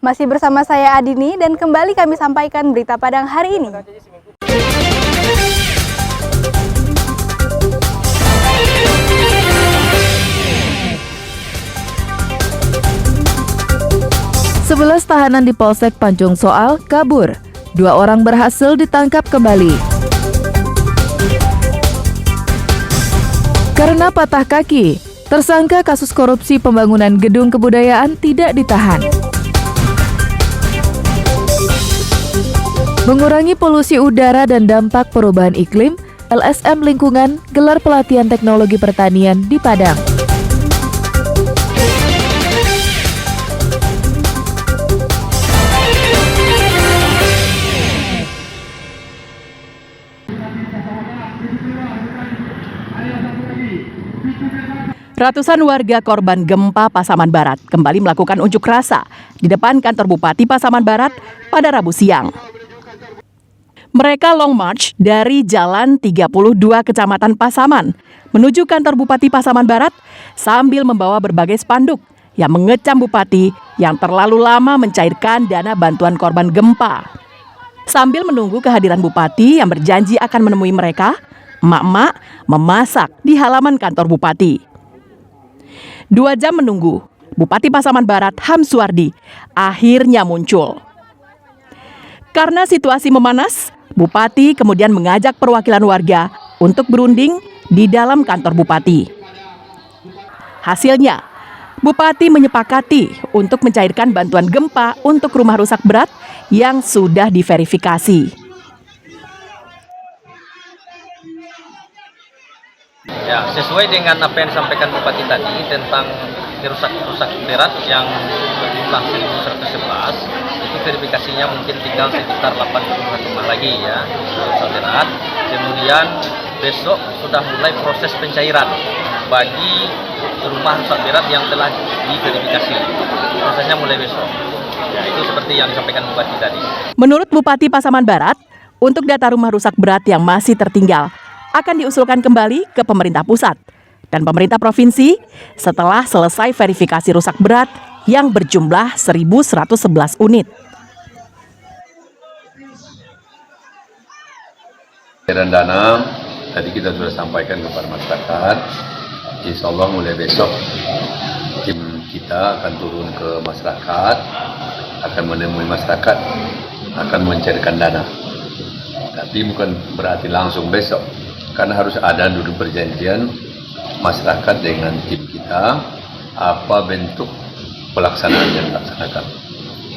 Masih bersama saya Adini dan kembali kami sampaikan berita Padang hari ini. Sebelas tahanan di Polsek Pancung Soal kabur. 2 orang berhasil ditangkap kembali. Karena patah kaki, tersangka kasus korupsi pembangunan gedung kebudayaan tidak ditahan. Mengurangi polusi udara dan dampak perubahan iklim, LSM Lingkungan gelar pelatihan teknologi pertanian di Padang. Ratusan warga korban gempa Pasaman Barat kembali melakukan unjuk rasa di depan kantor Bupati Pasaman Barat pada Rabu siang. Mereka long march dari Jalan 32 Kecamatan Pasaman menuju kantor Bupati Pasaman Barat sambil membawa berbagai spanduk yang mengecam Bupati yang terlalu lama mencairkan dana bantuan korban gempa. Sambil menunggu kehadiran Bupati yang berjanji akan menemui mereka, emak-emak memasak di halaman kantor Bupati. 2 jam menunggu, Bupati Pasaman Barat Hamsuardi akhirnya muncul. Karena situasi memanas, Bupati kemudian mengajak perwakilan warga untuk berunding di dalam kantor Bupati. Hasilnya, Bupati menyepakati untuk mencairkan bantuan gempa untuk rumah rusak berat yang sudah diverifikasi. Ya, sesuai dengan apa yang disampaikan Bupati tadi tentang rusak berat yang berjumlah 1.111, itu verifikasinya mungkin tinggal sekitar 80 rumah lagi ya, rusak berat. Kemudian besok sudah mulai proses pencairan bagi rumah rusak berat yang telah diverifikasi. Prosesnya mulai besok. Ya, itu seperti yang disampaikan Bupati tadi. Menurut Bupati Pasaman Barat, untuk data rumah rusak berat yang masih tertinggal akan diusulkan kembali ke pemerintah pusat dan pemerintah provinsi setelah selesai verifikasi rusak berat yang berjumlah 1.111 unit. Dan dana tadi kita sudah sampaikan kepada masyarakat, insya Allah mulai besok tim kita akan turun ke masyarakat, akan menemui masyarakat, akan mencairkan dana. Tapi bukan berarti langsung besok, karena harus ada dulu perjanjian masyarakat dengan tim kita, apa bentuk pelaksanaan yang dilaksanakan.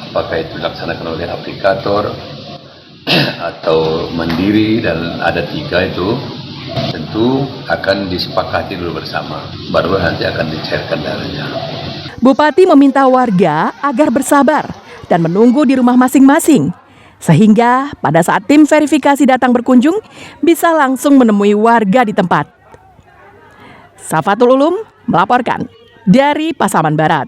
Apakah itu dilaksanakan oleh aplikator atau mandiri, dan ada 3 itu tentu akan disepakati dulu bersama, baru nanti akan dicairkan dananya. Bupati meminta warga agar bersabar dan menunggu di rumah masing-masing, sehingga pada saat tim verifikasi datang berkunjung bisa langsung menemui warga di tempat. Safatul Ulum melaporkan dari Pasaman Barat.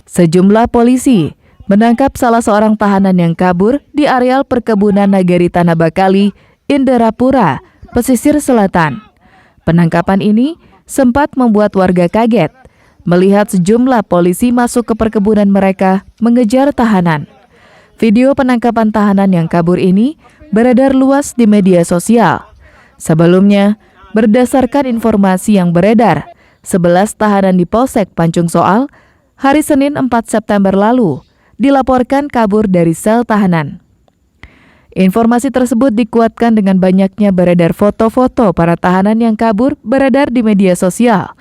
Sejumlah polisi menangkap salah seorang tahanan yang kabur di areal perkebunan Nagari Tanah Bakali, Inderapura, pesisir selatan. Penangkapan ini sempat membuat warga kaget melihat sejumlah polisi masuk ke perkebunan mereka mengejar tahanan. Video penangkapan tahanan yang kabur ini beredar luas di media sosial. Sebelumnya, berdasarkan informasi yang beredar, 11 tahanan di Polsek Pancung Soal hari Senin 4 September lalu dilaporkan kabur dari sel tahanan. Informasi tersebut dikuatkan dengan banyaknya beredar foto-foto para tahanan yang kabur beredar di media sosial.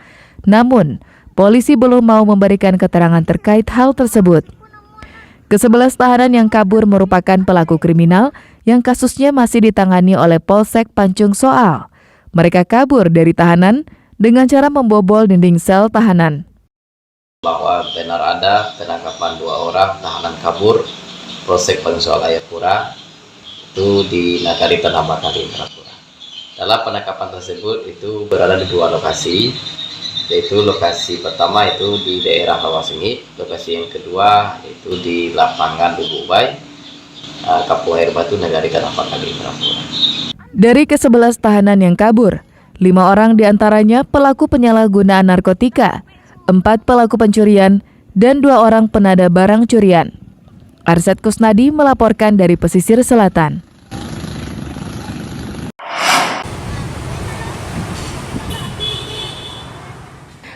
Namun, polisi belum mau memberikan keterangan terkait hal tersebut. Ke-11 tahanan yang kabur merupakan pelaku kriminal yang kasusnya masih ditangani oleh Polsek Pancung Soal. Mereka kabur dari tahanan dengan cara membobol dinding sel tahanan. Bahwa benar ada penangkapan 2 orang tahanan kabur Polsek Pancung Soal Ayapura itu di Nagari Tanah Bakali, Indrapura. Dalam penangkapan tersebut itu berada di 2 lokasi, yaitu lokasi pertama itu di daerah Rawasengit, lokasi yang kedua itu di lapangan Lubuk Bay. Kampung Air Batu, Nagari Tanah Bakali, Indrapura. Dari ke-11 tahanan yang kabur, 5 orang diantaranya pelaku penyalahgunaan narkotika, 4 pelaku pencurian, dan 2 orang penada barang curian. Arsyad Kusnadi melaporkan dari pesisir selatan.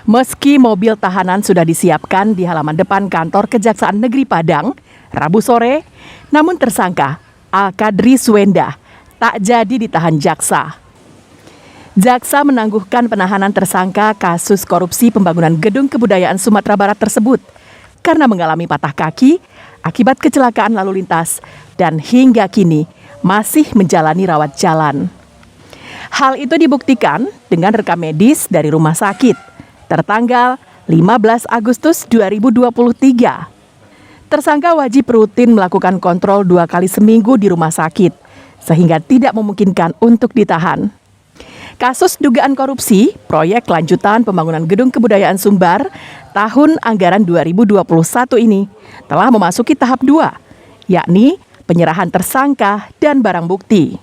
Meski mobil tahanan sudah disiapkan di halaman depan kantor Kejaksaan Negeri Padang, Rabu sore, namun tersangka Al-Kadri Swenda tak jadi ditahan jaksa. Jaksa menangguhkan penahanan tersangka kasus korupsi pembangunan Gedung Kebudayaan Sumatera Barat tersebut karena mengalami patah kaki akibat kecelakaan lalu lintas dan hingga kini masih menjalani rawat jalan. Hal itu dibuktikan dengan rekam medis dari rumah sakit tertanggal 15 Agustus 2023. Tersangka wajib rutin melakukan kontrol 2 kali seminggu di rumah sakit, sehingga tidak memungkinkan untuk ditahan. Kasus dugaan korupsi proyek lanjutan pembangunan Gedung Kebudayaan Sumbar tahun anggaran 2021 ini telah memasuki tahap 2, yakni penyerahan tersangka dan barang bukti.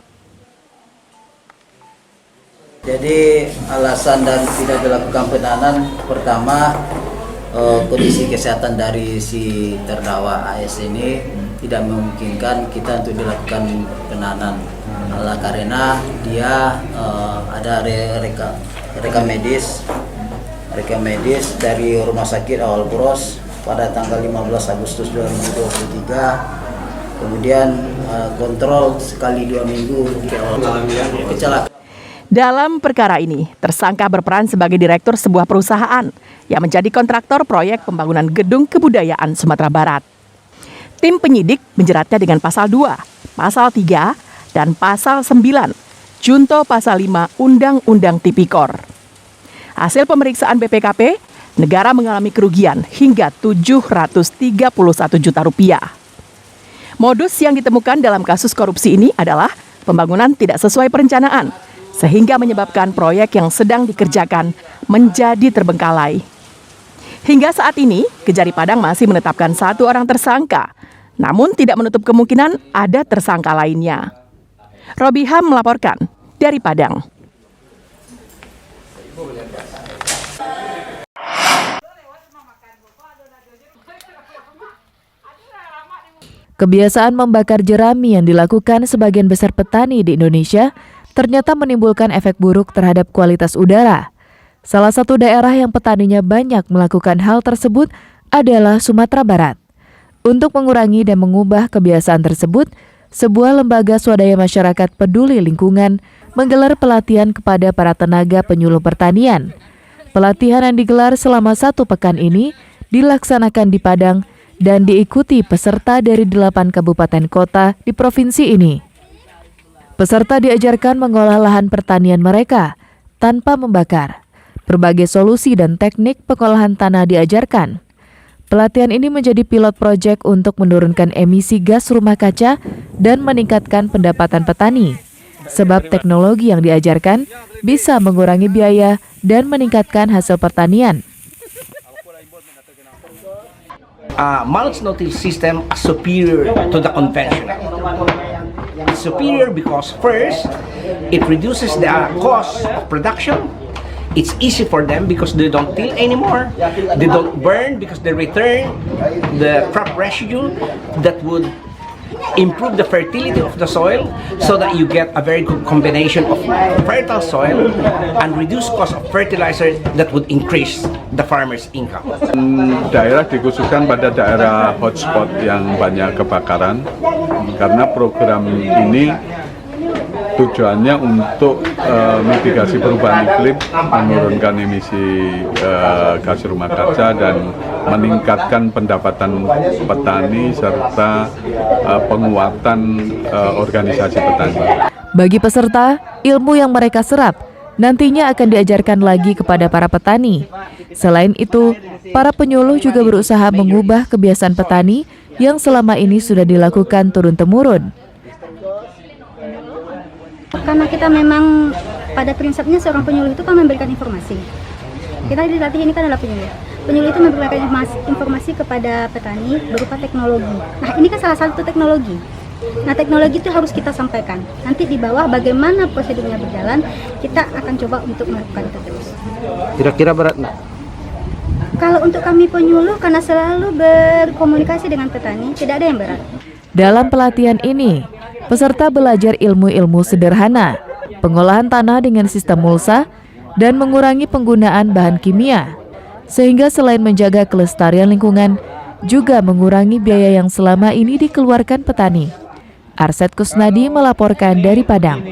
Jadi alasan dan tidak dilakukan penahanan, pertama kondisi kesehatan dari si terdakwa AS ini tidak memungkinkan kita untuk dilakukan penahanan, karena dia ada rekam medis dari Rumah Sakit Awal Bros pada tanggal 15 Agustus 2023, kemudian kontrol sekali 2 minggu kecelakaan. Dalam perkara ini, tersangka berperan sebagai direktur sebuah perusahaan yang menjadi kontraktor proyek pembangunan Gedung Kebudayaan Sumatera Barat. Tim penyidik menjeratnya dengan pasal 2, pasal 3, dan pasal 9, junto pasal 5 Undang-Undang Tipikor. Hasil pemeriksaan BPKP, negara mengalami kerugian hingga 731 juta rupiah. Modus yang ditemukan dalam kasus korupsi ini adalah pembangunan tidak sesuai perencanaan, sehingga menyebabkan proyek yang sedang dikerjakan menjadi terbengkalai. Hingga saat ini, Kejari Padang masih menetapkan 1 orang tersangka, namun tidak menutup kemungkinan ada tersangka lainnya. Robiham melaporkan dari Padang. Kebiasaan membakar jerami yang dilakukan sebagian besar petani di Indonesia ternyata menimbulkan efek buruk terhadap kualitas udara. Salah satu daerah yang petaninya banyak melakukan hal tersebut adalah Sumatera Barat. Untuk mengurangi dan mengubah kebiasaan tersebut, sebuah lembaga swadaya masyarakat peduli lingkungan menggelar pelatihan kepada para tenaga penyuluh pertanian. Pelatihan yang digelar selama 1 pekan ini dilaksanakan di Padang dan diikuti peserta dari 8 kabupaten kota di provinsi ini. Peserta diajarkan mengolah lahan pertanian mereka tanpa membakar. Berbagai solusi dan teknik pengolahan tanah diajarkan. Pelatihan ini menjadi pilot proyek untuk menurunkan emisi gas rumah kaca dan meningkatkan pendapatan petani. Sebab teknologi yang diajarkan bisa mengurangi biaya dan meningkatkan hasil pertanian. Mulch no-till system is superior to the conventional. It's superior because first, it reduces the cost of production. It's easy for them because they don't till anymore. They don't burn because they return the crop residue that would improve the fertility of the soil so that you get a very good combination of fertile soil and reduce cost of fertilizer that would increase the farmer's income. Daerah dikhususkan pada daerah hotspot yang banyak kebakaran karena program ini tujuannya untuk mitigasi perubahan iklim, menurunkan emisi gas rumah kaca dan meningkatkan pendapatan petani serta penguatan organisasi petani. Bagi peserta, ilmu yang mereka serap nantinya akan diajarkan lagi kepada para petani. Selain itu, para penyuluh juga berusaha mengubah kebiasaan petani yang selama ini sudah dilakukan turun-temurun. Karena kita memang pada prinsipnya seorang penyuluh itu kan memberikan informasi. Kita dilatih ini kan adalah penyuluh. Penyuluh itu memberikan informasi kepada petani berupa teknologi. Nah, ini kan salah satu teknologi. Nah, teknologi itu harus kita sampaikan. Nanti di bawah bagaimana prosedurnya berjalan, kita akan coba untuk melakukan itu terus. Kira-kira berat nggak? Kalau untuk kami penyuluh, karena selalu berkomunikasi dengan petani, tidak ada yang berat. Dalam pelatihan ini, peserta belajar ilmu-ilmu sederhana, pengolahan tanah dengan sistem mulsa, dan mengurangi penggunaan bahan kimia, sehingga selain menjaga kelestarian lingkungan, juga mengurangi biaya yang selama ini dikeluarkan petani. Arset Kusnadi melaporkan dari Padang.